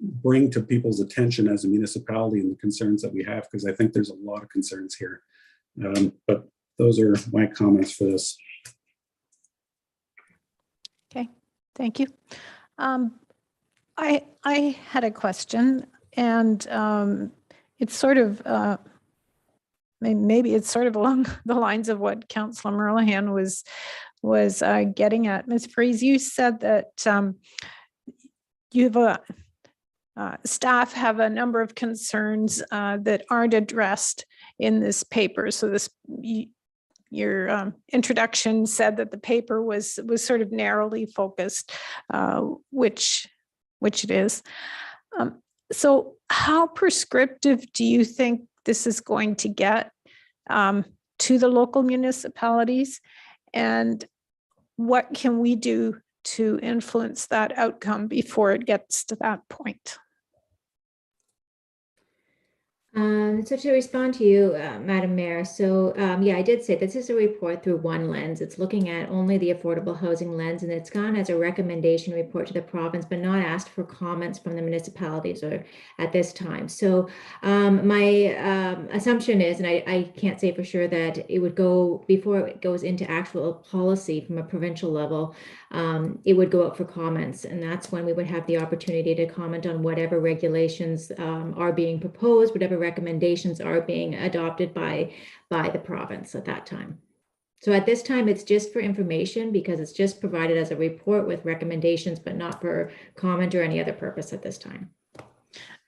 bring to people's attention as a municipality and the concerns that we have, because I think there's a lot of concerns here. But those are my comments for this. Okay, thank you. I had a question, and it's sort of maybe it's sort of along the lines of what Councillor Merlehan was getting at. Ms. Freeze, you said that you have staff have a number of concerns that aren't addressed in this paper. So your introduction said that the paper was sort of narrowly focused, which it is. So how prescriptive do you think this is going to get to the local municipalities? And what can we do to influence that outcome before it gets to that point? So to respond to you, Madam Mayor, so yeah, I did say this is a report through one lens. It's looking at only the affordable housing lens, and it's gone as a recommendation report to the province, but not asked for comments from the municipalities or at this time. So my assumption is, and I can't say for sure, that it would go, before it goes into actual policy from a provincial level, it would go out for comments, and that's when we would have the opportunity to comment on whatever regulations are being proposed, whatever recommendations are being adopted by the province at that time. So at this time, it's just for information, because it's just provided as a report with recommendations, but not for comment or any other purpose at this time.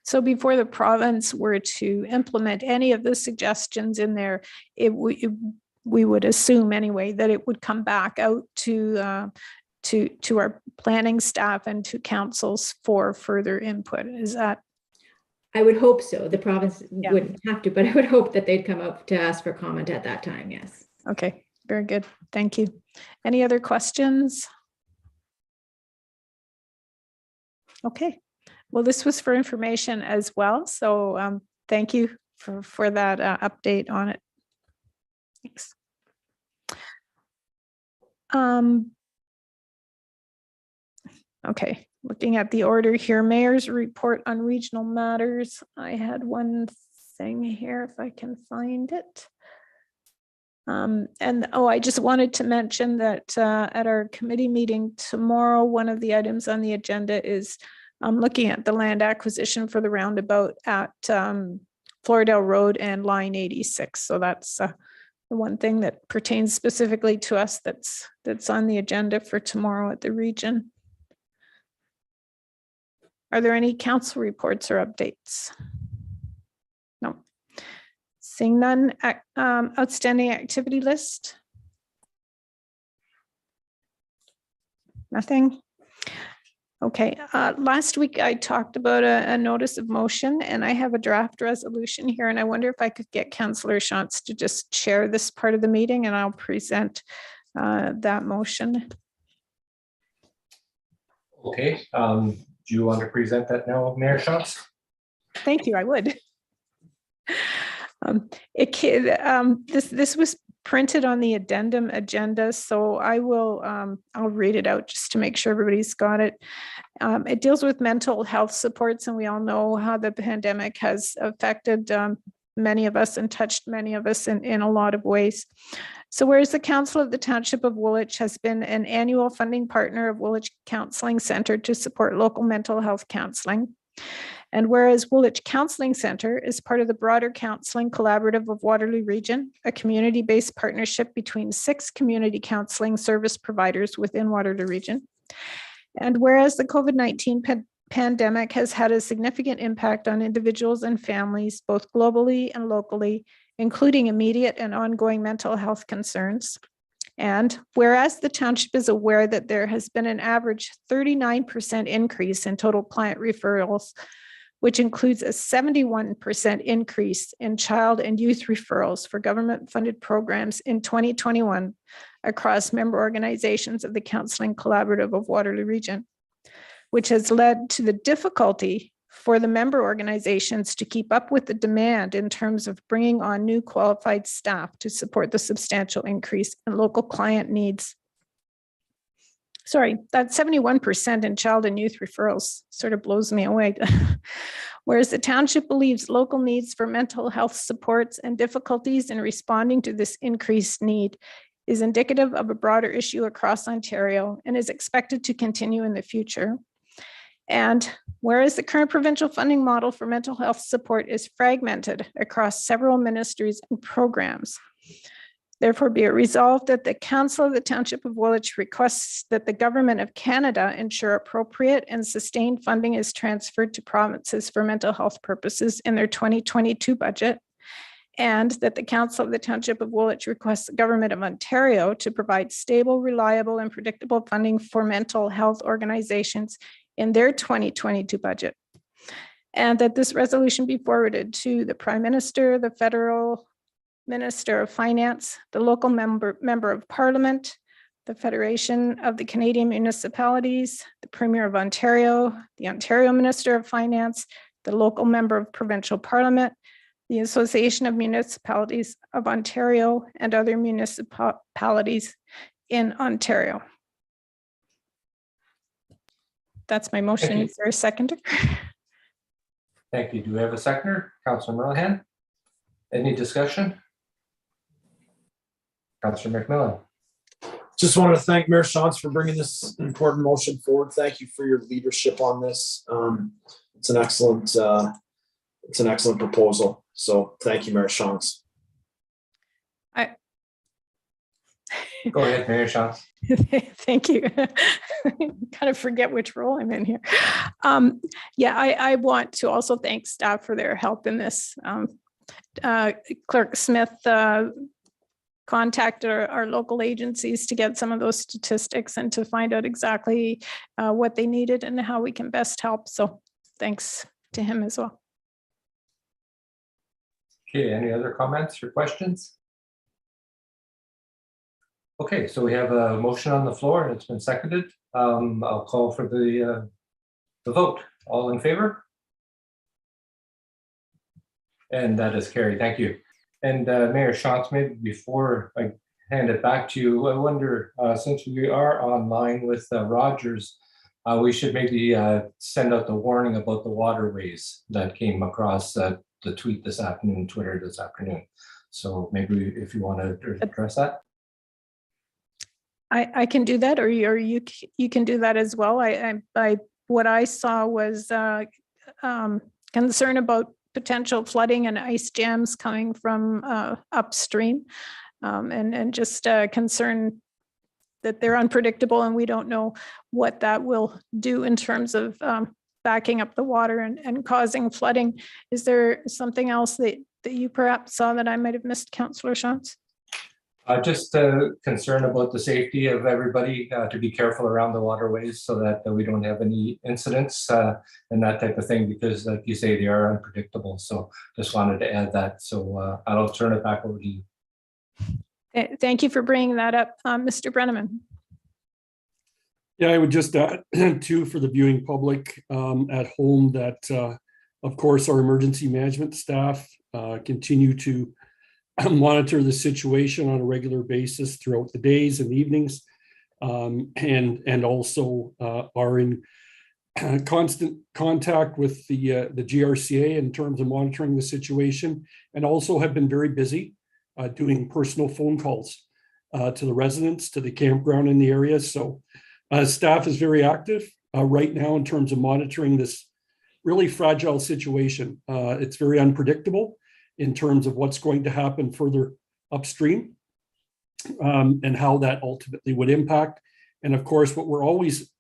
So before the province were to implement any of the suggestions in there, we would assume anyway that it would come back out to our planning staff and to councils for further input. Is that? I would hope so. The province wouldn't have to, but I would hope that they'd come up to ask for comment at that time. Yes. Okay, very good. Thank you. Any other questions? Okay, well, this was for information as well. So thank you for that update on it. Thanks. Okay, looking at the order here, Mayor's report on regional matters. I had one thing here if I can find it. I just wanted to mention that at our committee meeting tomorrow, one of the items on the agenda is looking at the land acquisition for the roundabout at Floridale Road and line 86. So that's the one thing that pertains specifically to us that's on the agenda for tomorrow at the region. Are there any council reports or updates? No. Seeing none, outstanding activity list. Nothing. Okay, last week I talked about a notice of motion, and I have a draft resolution here, and I wonder if I could get Councillor Shantz to just share this part of the meeting, and I'll present that motion. Okay, do you want to present that now, Mayor Shantz? Thank you, I would. This was printed on the addendum agenda, so I will I'll read it out just to make sure everybody's got it. It deals with mental health supports, and we all know how the pandemic has affected many of us and touched many of us in a lot of ways. So whereas the Council of the Township of Woolwich has been an annual funding partner of Woolwich Counseling Centre to support local mental health counseling, and whereas Woolwich Counseling Centre is part of the broader Counseling Collaborative of Waterloo Region, a community-based partnership between 6 community counseling service providers within Waterloo Region, and whereas the COVID-19 pandemic has had a significant impact on individuals and families, both globally and locally, including immediate and ongoing mental health concerns. And whereas the township is aware that there has been an average 39% increase in total client referrals, which includes a 71% increase in child and youth referrals for government-funded programs in 2021 across member organizations of the Counseling Collaborative of Waterloo Region, which has led to the difficulty for the member organizations to keep up with the demand in terms of bringing on new qualified staff to support the substantial increase in local client needs. Sorry, that 71% in child and youth referrals sort of blows me away. Whereas the township believes local needs for mental health supports and difficulties in responding to this increased need is indicative of a broader issue across Ontario and is expected to continue in the future. And whereas the current provincial funding model for mental health support is fragmented across several ministries and programs, therefore be it resolved that the Council of the Township of Woolwich requests that the Government of Canada ensure appropriate and sustained funding is transferred to provinces for mental health purposes in their 2022 budget, and that the Council of the Township of Woolwich requests the Government of Ontario to provide stable, reliable, and predictable funding for mental health organizations in their 2022 budget, and that this resolution be forwarded to the Prime Minister, the Federal Minister of Finance, the local member of Parliament, the Federation of the Canadian Municipalities, the Premier of Ontario, the Ontario Minister of Finance, the local member of Provincial Parliament, the Association of Municipalities of Ontario, and other municipalities in Ontario. That's my motion. Is there a seconder? Thank you. Do we have a seconder? Councillor Millihan? Any discussion? Councillor McMillan? Just wanted to thank Mayor Shantz for bringing this important motion forward. Thank you for your leadership on this. It's an excellent proposal. So thank you, Mayor Shantz. Go ahead, Mayor Shantz. Thank you. Kind of forget which role I'm in here. I want to also thank staff for their help in this. Clerk Smith contacted our local agencies to get some of those statistics and to find out exactly what they needed and how we can best help. So thanks to him as well. Okay, any other comments or questions? Okay, so we have a motion on the floor and it's been seconded. I'll call for the the vote. All in favor? And that is carried. Thank you. And Mayor Shantz, maybe before I hand it back to you, I wonder, since we are online with Rogers, we should maybe send out the warning about the waterways that came across the tweet this afternoon, Twitter this afternoon. So maybe if you want to address that. I can do that, or you can do that as well. What I saw was concern about potential flooding and ice jams coming from upstream, and just concern that they're unpredictable and we don't know what that will do in terms of backing up the water and causing flooding. Is there something else that you perhaps saw that I might have missed, Councillor Shantz? Just concern about the safety of everybody, to be careful around the waterways so that we don't have any incidents and that type of thing, because like you say, they are unpredictable. So just wanted to add that. So I'll turn it back over to you. Thank you for bringing that up, Mr. Brenneman. Yeah, I would just add too, for the viewing public at home, that of course our emergency management staff continue to monitor the situation on a regular basis throughout the days and evenings, and also are in constant contact with the GRCA in terms of monitoring the situation, and also have been very busy doing personal phone calls to the residents, to the campground in the area. So staff is very active right now in terms of monitoring this really fragile situation. It's very unpredictable in terms of what's going to happen further upstream, and how that ultimately would impact. And of course, what we're always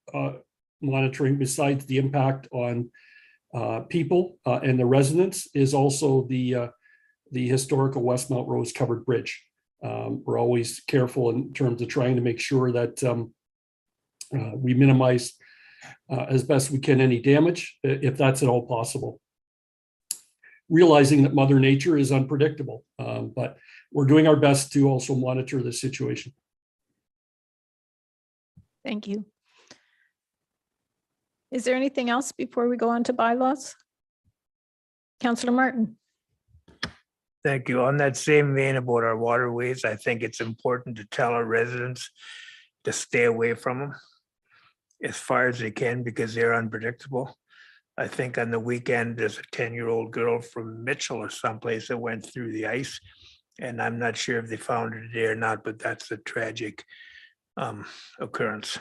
monitoring, besides the impact on people and the residents, is also the historical Westmount Rose covered bridge. We're always careful in terms of trying to make sure that we minimize as best we can any damage, if that's at all possible. Realizing that Mother Nature is unpredictable, but we're doing our best to also monitor the situation. Thank you. Is there anything else before we go on to bylaws? Councillor Martin. Thank you. On that same vein about our waterways, I think it's important to tell our residents to stay away from them as far as they can, because they're unpredictable. I think on the weekend, there's a 10-year-old girl from Mitchell or someplace that went through the ice, and I'm not sure if they found her today or not, but that's a tragic occurrence.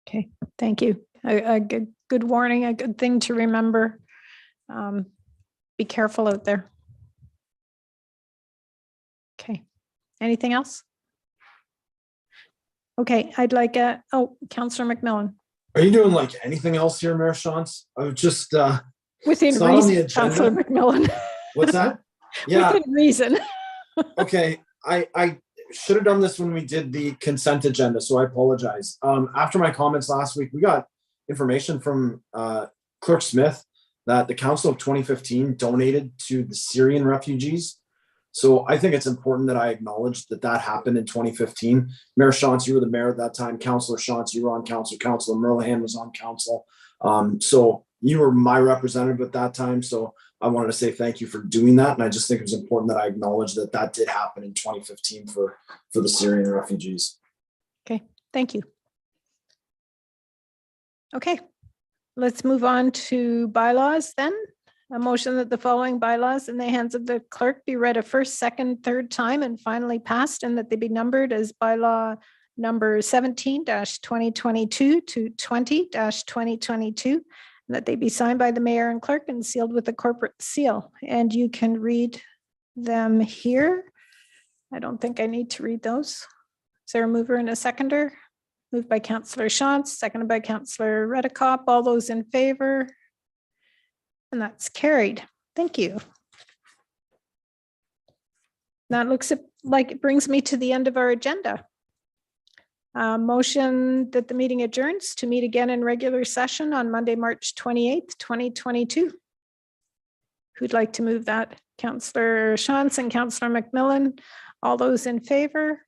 Okay, thank you. A good warning, a good thing to remember. Be careful out there. Okay, anything else? Okay, I'd like Councillor McMillan. Are you doing like anything else here, Mayor Shantz? I was just Within it's not on the reason, agenda. Councillor McMillan. What's that? Yeah. Within reason. Okay, I should have done this when we did the consent agenda, so I apologize. After my comments last week, we got information from Clerk Smith that the Council of 2015 donated to the Syrian refugees. So I think it's important that I acknowledge that that happened in 2015. Mayor Shantz, you were the mayor at that time. Councillor Shantz, you were on council. Councillor Merlehan was on council. So you were my representative at that time. So I wanted to say thank you for doing that. And I just think it was important that I acknowledge that that did happen in 2015 for the Syrian refugees. Okay, thank you. Okay, let's move on to bylaws then. A motion that the following bylaws in the hands of the clerk be read a first, second, third time and finally passed, and that they be numbered as bylaw number 17-2022 to 20-2022, and that they be signed by the mayor and clerk and sealed with a corporate seal. And you can read them here. I don't think I need to read those. Is there a mover and a seconder? Moved by Councillor Shantz, seconded by Councillor Redekop. All those in favor? And that's carried. Thank you. That looks like it brings me to the end of our agenda. Motion that the meeting adjourns to meet again in regular session on Monday, March 28th, 2022. Who'd like to move that? Councillor Shantz and Councillor McMillan. All those in favor?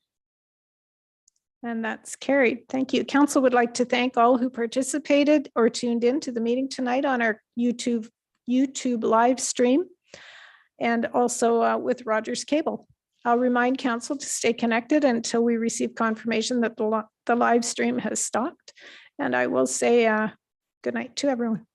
And that's carried. Thank you. Council would like to thank all who participated or tuned in to the meeting tonight on our YouTube live stream, and also with Rogers Cable. I'll remind council to stay connected until we receive confirmation that the live stream has stopped. And I will say good night to everyone.